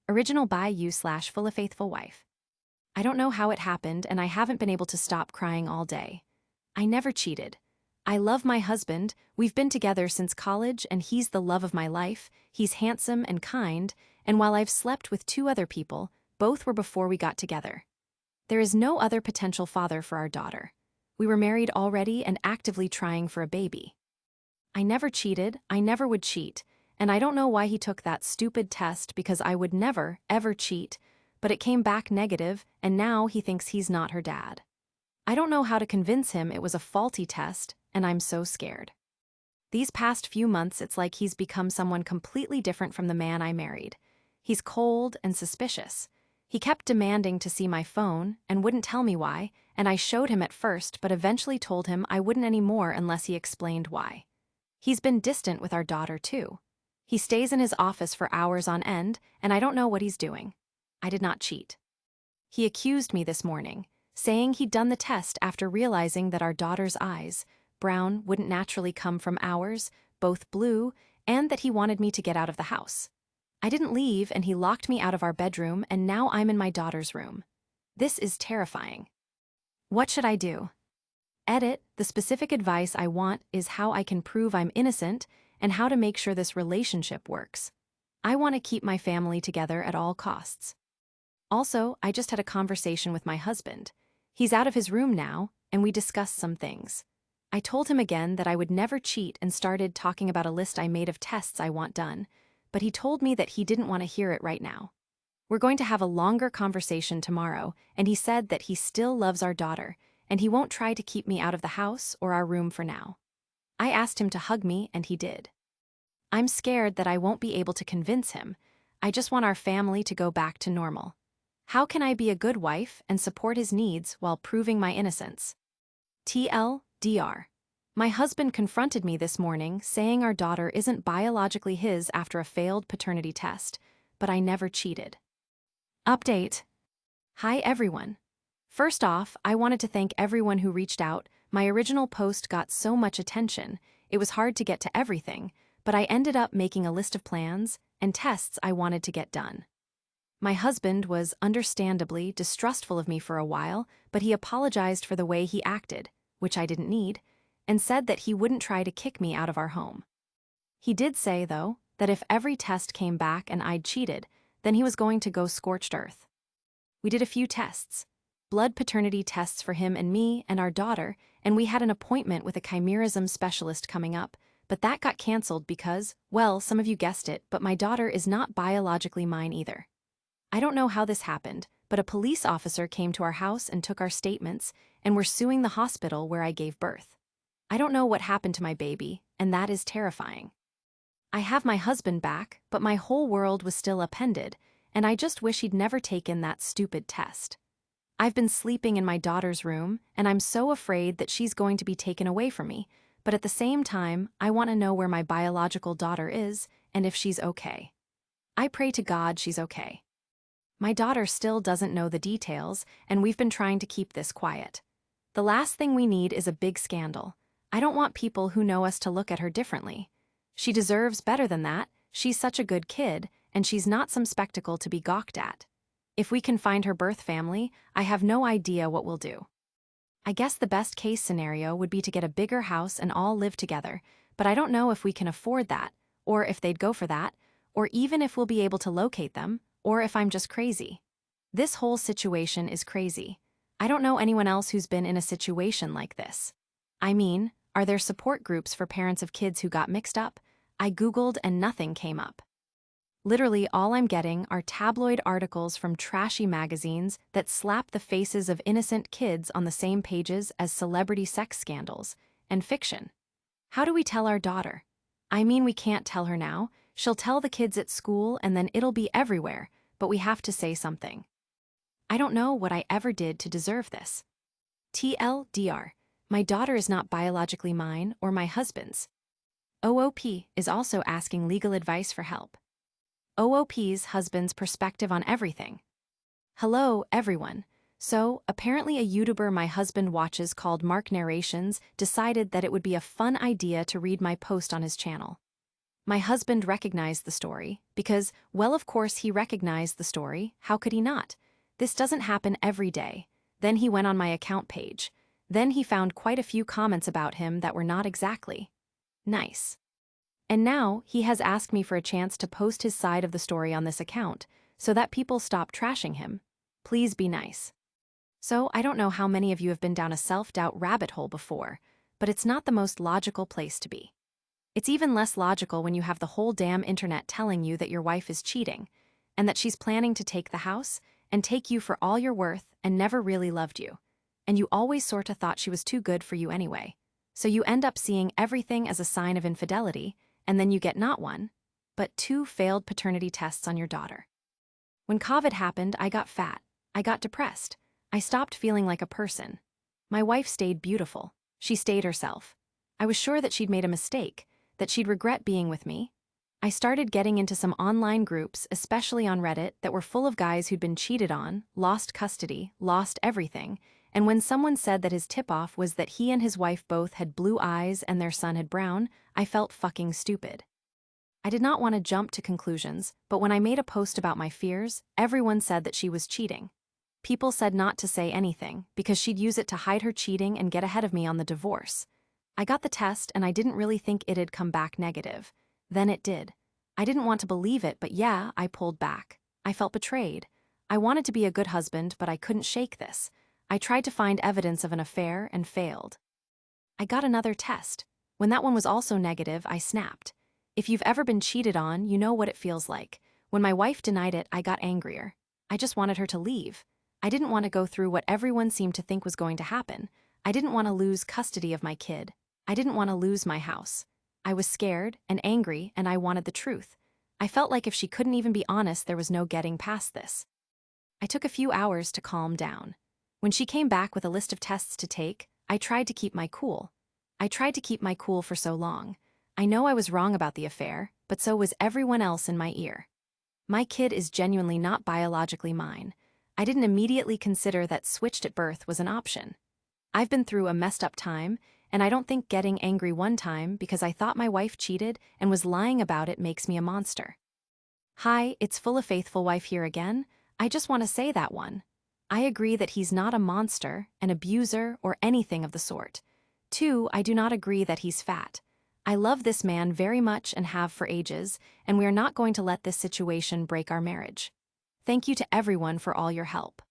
Original by you/full of faithful wife. I don't know how it happened, and I haven't been able to stop crying all day. I never cheated. I love my husband, we've been together since college, and he's the love of my life, he's handsome and kind, and while I've slept with 2 other people, both were before we got together. There is no other potential father for our daughter. We were married already and actively trying for a baby. I never cheated, I never would cheat, and I don't know why he took that stupid test because I would never, ever cheat, but it came back negative, and now he thinks he's not her dad. I don't know how to convince him it was a faulty test, and I'm so scared. These past few months, it's like he's become someone completely different from the man I married. He's cold and suspicious. He kept demanding to see my phone and wouldn't tell me why, and I showed him at first but eventually told him I wouldn't anymore unless he explained why. He's been distant with our daughter, too. He stays in his office for hours on end, and I don't know what he's doing. I did not cheat. He accused me this morning, saying he'd done the test after realizing that our daughter's eyes, brown, wouldn't naturally come from ours, both blue, and that he wanted me to get out of the house. I didn't leave, and he locked me out of our bedroom, and now I'm in my daughter's room. This is terrifying. What should I do? Edit, the specific advice I want is how I can prove I'm innocent and how to make sure this relationship works. I want to keep my family together at all costs. Also, I just had a conversation with my husband. He's out of his room now, and we discussed some things. I told him again that I would never cheat and started talking about a list I made of tests I want done, but he told me that he didn't want to hear it right now. We're going to have a longer conversation tomorrow, and he said that he still loves our daughter, and he won't try to keep me out of the house or our room for now. I asked him to hug me, and he did. I'm scared that I won't be able to convince him. I just want our family to go back to normal. How can I be a good wife and support his needs while proving my innocence? TLDR. My husband confronted me this morning saying our daughter isn't biologically his after a failed paternity test, but I never cheated. Update. Hi everyone. First off, I wanted to thank everyone who reached out. My original post got so much attention, it was hard to get to everything, but I ended up making a list of plans and tests I wanted to get done. My husband was understandably distrustful of me for a while, but he apologized for the way he acted, which I didn't need, and said that he wouldn't try to kick me out of our home. He did say, though, that if every test came back and I'd cheated, then he was going to go scorched earth. We did a few tests, blood paternity tests for him and me and our daughter, and we had an appointment with a chimerism specialist coming up, but that got canceled because, well, some of you guessed it, but my daughter is not biologically mine either. I don't know how this happened, but a police officer came to our house and took our statements, and we're suing the hospital where I gave birth. I don't know what happened to my baby, and that is terrifying. I have my husband back, but my whole world was still upended, and I just wish he'd never taken that stupid test. I've been sleeping in my daughter's room, and I'm so afraid that she's going to be taken away from me, but at the same time, I want to know where my biological daughter is and if she's okay. I pray to God she's okay. My daughter still doesn't know the details, and we've been trying to keep this quiet. The last thing we need is a big scandal. I don't want people who know us to look at her differently. She deserves better than that. She's such a good kid, and she's not some spectacle to be gawked at. If we can find her birth family, I have no idea what we'll do. I guess the best case scenario would be to get a bigger house and all live together, but I don't know if we can afford that, or if they'd go for that, or even if we'll be able to locate them, or if I'm just crazy. This whole situation is crazy. I don't know anyone else who's been in a situation like this. I mean, are there support groups for parents of kids who got mixed up? I Googled and nothing came up. Literally all I'm getting are tabloid articles from trashy magazines that slap the faces of innocent kids on the same pages as celebrity sex scandals, and fiction. How do we tell our daughter? I mean, we can't tell her now. She'll tell the kids at school and then it'll be everywhere, but we have to say something. I don't know what I ever did to deserve this. TLDR. My daughter is not biologically mine or my husband's. OOP is also asking legal advice for help. OOP's husband's perspective on everything. Hello, everyone. So, apparently a YouTuber my husband watches called Mark Narrations decided that it would be a fun idea to read my post on his channel. My husband recognized the story because, well, of course he recognized the story. How could he not? This doesn't happen every day. Then he went on my account page. Then he found quite a few comments about him that were not exactly nice. And now he has asked me for a chance to post his side of the story on this account so that people stop trashing him. Please be nice. So, I don't know how many of you have been down a self-doubt rabbit hole before, but it's not the most logical place to be. It's even less logical when you have the whole damn internet telling you that your wife is cheating, and that she's planning to take the house and take you for all you're worth and never really loved you. And you always sorta thought she was too good for you anyway. So you end up seeing everything as a sign of infidelity, and then you get not one, but 2 failed paternity tests on your daughter. When COVID happened, I got fat. I got depressed. I stopped feeling like a person. My wife stayed beautiful. She stayed herself. I was sure that she'd made a mistake, that she'd regret being with me. I started getting into some online groups, especially on Reddit, that were full of guys who'd been cheated on, lost custody, lost everything, and when someone said that his tip-off was that he and his wife both had blue eyes and their son had brown, I felt fucking stupid. I did not want to jump to conclusions, but when I made a post about my fears, everyone said that she was cheating. People said not to say anything, because she'd use it to hide her cheating and get ahead of me on the divorce. I got the test and I didn't really think it'd come back negative. Then it did. I didn't want to believe it, but yeah, I pulled back. I felt betrayed. I wanted to be a good husband, but I couldn't shake this. I tried to find evidence of an affair and failed. I got another test. When that one was also negative, I snapped. If you've ever been cheated on, you know what it feels like. When my wife denied it, I got angrier. I just wanted her to leave. I didn't want to go through what everyone seemed to think was going to happen. I didn't want to lose custody of my kid. I didn't want to lose my house. I was scared and angry, and I wanted the truth. I felt like if she couldn't even be honest, there was no getting past this. I took a few hours to calm down. When she came back with a list of tests to take, I tried to keep my cool. I tried to keep my cool for so long. I know I was wrong about the affair, but so was everyone else in my ear. My kid is genuinely not biologically mine. I didn't immediately consider that switched at birth was an option. I've been through a messed up time, and I don't think getting angry one time because I thought my wife cheated and was lying about it makes me a monster. Hi, it's Full of Faithful Wife here again. I just want to say that one. I agree that he's not a monster, an abuser, or anything of the sort. 2, I do not agree that he's fat. I love this man very much and have for ages, and we are not going to let this situation break our marriage. Thank you to everyone for all your help.